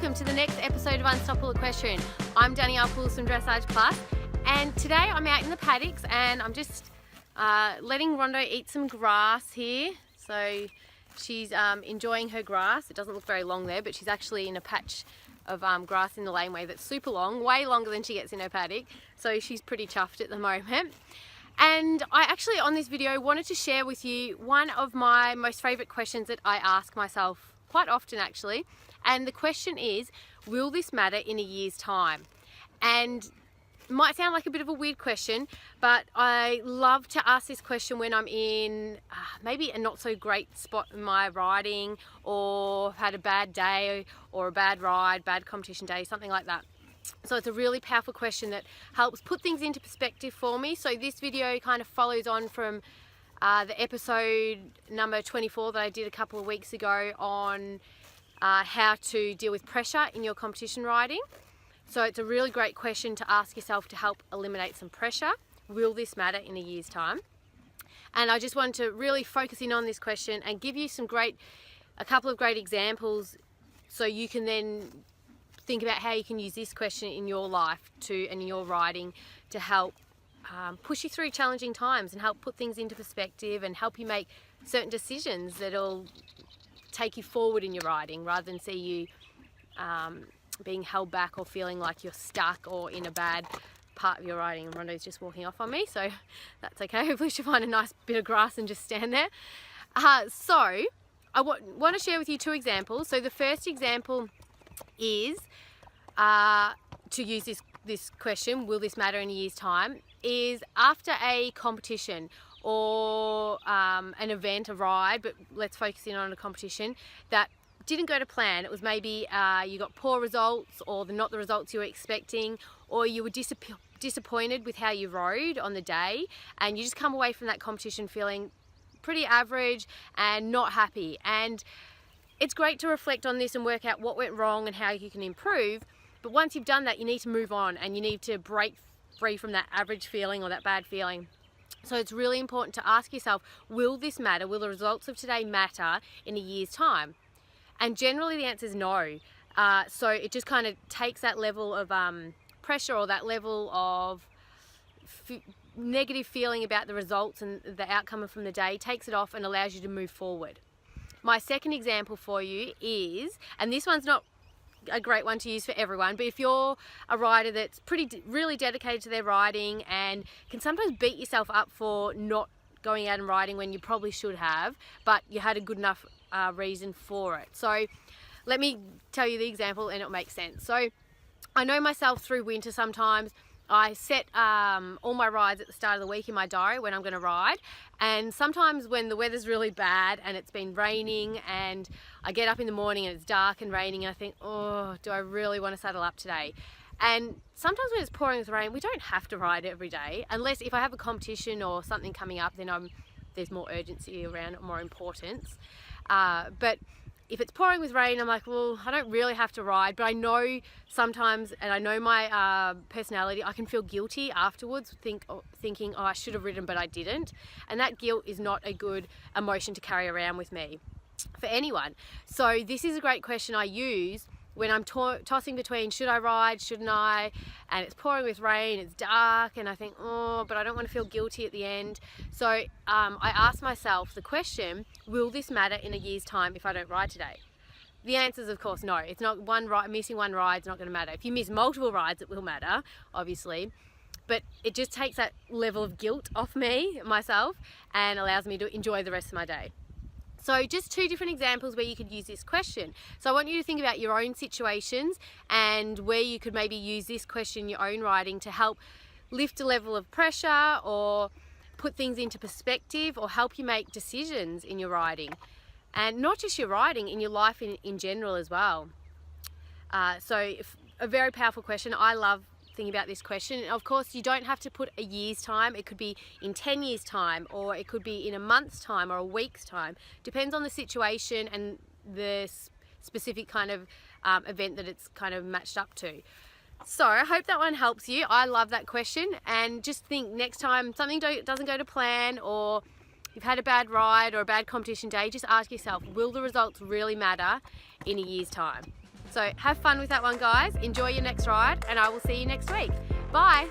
welcome to the next episode of Unstoppable Equestrian. I'm Danielle Pools from Dressage Plus, and today I'm out in the paddocks and I'm just letting Rondo eat some grass here. So she's enjoying her grass. It doesn't look very long there, but she's actually in a patch of grass in the laneway that's super long, way longer than she gets in her paddock. So she's pretty chuffed at the moment. And I actually, on this video, wanted to share with you one of my most favourite questions that I ask myself quite often actually. And the question is, will this matter in a year's time? And it might sound like a bit of a weird question, but I love to ask this question when I'm in maybe a not so great spot in my riding, or had a bad day or a bad ride, bad competition day, something like that. So it's a really powerful question that helps put things into perspective for me. So this video kind of follows on from the episode number 24 that I did a couple of weeks ago on how to deal with pressure in your competition riding. So it's a really great question to ask yourself to help eliminate some pressure. Will this matter in a year's time? And I just wanted to really focus in on this question and give you a couple of great examples so you can then think about how you can use this question in your life and in your riding to help push you through challenging times and help put things into perspective and help you make certain decisions that'll take you forward in your riding rather than see you being held back or feeling like you're stuck or in a bad part of your riding. And Rondo's just walking off on me, so that's okay. Hopefully she'll find a nice bit of grass and just stand there. So I want to share with you two examples. So the first example is to use this question, will this matter in a year's time, is after a competition or an event, a ride, but let's focus in on a competition that didn't go to plan. It was maybe you got poor results or not the results you were expecting, or you were disappointed with how you rode on the day, and you just come away from that competition feeling pretty average and not happy. And it's great to reflect on this and work out what went wrong and how you can improve. But once you've done that, you need to move on and you need to break free from that average feeling or that bad feeling. So it's really important to ask yourself, will this matter? Will the results of today matter in a year's time? And generally the answer is no. So it just kind of takes that level of pressure or that level of negative feeling about the results and the outcome from the day, takes it off and allows you to move forward. My second example for you is, and this one's not a great one to use for everyone, but if you're a rider that's really dedicated to their riding and can sometimes beat yourself up for not going out and riding when you probably should have, but you had a good enough reason for it. So let me tell you the example and it'll make sense. So I know myself through winter sometimes I set all my rides at the start of the week in my diary when I'm going to ride, and sometimes when the weather's really bad and it's been raining and I get up in the morning and it's dark and raining and I think, oh, do I really want to saddle up today? And sometimes when it's pouring with rain, we don't have to ride every day, unless if I have a competition or something coming up, then there's more urgency around it, more importance. But if it's pouring with rain, I'm like, well, I don't really have to ride, but I know sometimes, and I know my personality, I can feel guilty afterwards, thinking, oh, I should have ridden, but I didn't. And that guilt is not a good emotion to carry around with me for anyone. So this is a great question I use when I'm tossing between, should I ride, shouldn't I? And it's pouring with rain, it's dark, and I think, oh, but I don't want to feel guilty at the end. So I ask myself the question, will this matter in a year's time if I don't ride today? The answer is, of course, no. It's not missing one ride's not going to matter. If you miss multiple rides, it will matter, obviously. But it just takes that level of guilt off myself, and allows me to enjoy the rest of my day. So just two different examples where you could use this question. So I want you to think about your own situations and where you could maybe use this question in your own riding to help lift a level of pressure or put things into perspective or help you make decisions in your riding. And not just your riding, in your life in general as well. So a very powerful question. I love thinking about this question. And of course, you don't have to put a year's time. It could be in 10 years time, or it could be in a month's time or a week's time. Depends on the situation and the specific kind of event that it's kind of matched up to. So I hope that one helps you. I love that question, and just think next time something doesn't go to plan, or you've had a bad ride or a bad competition day, just ask yourself, will the results really matter in a year's time? So have fun with that one, guys. Enjoy your next ride, and I will see you next week. Bye.